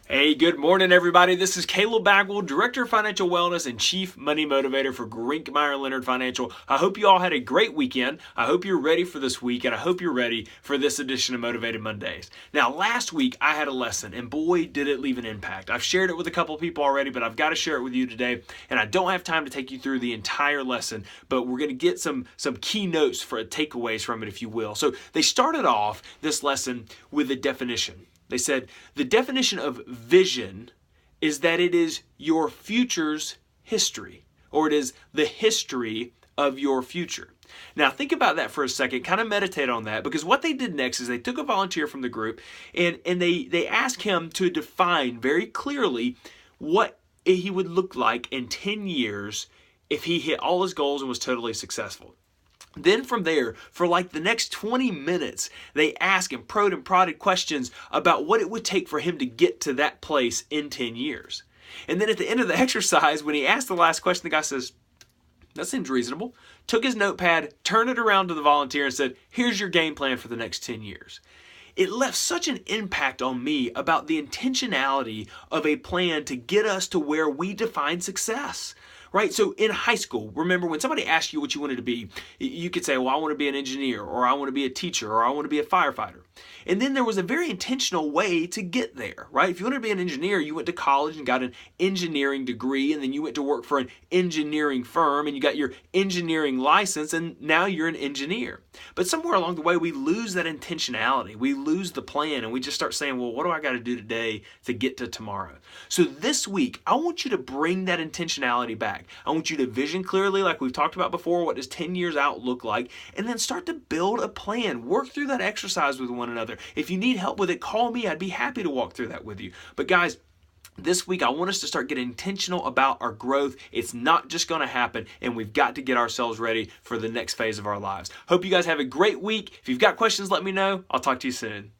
Hey, good morning, everybody. This is Caleb Bagwell, Director of Financial Wellness and Chief Money Motivator for Grinkmeyer Leonard Financial. I hope you all had a great weekend. I hope you're ready for this week, and I hope you're ready for this edition of Motivated Mondays. Now, last week I had a lesson, and boy, did it leave an impact. I've shared it with a couple people already, but I've got to share it with you today, and I don't have time to take you through the entire lesson, but we're going to get some key notes for takeaways from it, if you will. So they started off this lesson with a definition. They said, the definition of vision is that it is your future's history, or it is the history of your future. Now, think about that for a second, kind of meditate on that, because what they did next is they took a volunteer from the group and they asked him to define very clearly what he would look like in 10 years if he hit all his goals and was totally successful. Then from there, for like the next 20 minutes, they asked and probed and prodded questions about what it would take for him to get to that place in 10 years. And then at the end of the exercise, when he asked the last question, the guy says, that seems reasonable. Took his notepad, turned it around to the volunteer and said, here's your game plan for the next 10 years. It left such an impact on me about the intentionality of a plan to get us to where we define success. Right? So in high school, remember when somebody asked you what you wanted to be, you could say, well, I want to be an engineer, or I want to be a teacher, or I want to be a firefighter. And then there was a very intentional way to get there, right? If you wanted to be an engineer, you went to college and got an engineering degree, and then you went to work for an engineering firm, and you got your engineering license, and now you're an engineer. But somewhere along the way, we lose that intentionality. We lose the plan, and we just start saying, well, what do I got to do today to get to tomorrow? So this week, I want you to bring that intentionality back. I want you to vision clearly, like we've talked about before, what does 10 years out look like, and then start to build a plan. Work through that exercise with one another. If you need help with it, call me. I'd be happy to walk through that with you. But guys, this week, I want us to start getting intentional about our growth. It's not just going to happen, and we've got to get ourselves ready for the next phase of our lives. Hope you guys have a great week. If you've got questions, let me know. I'll talk to you soon.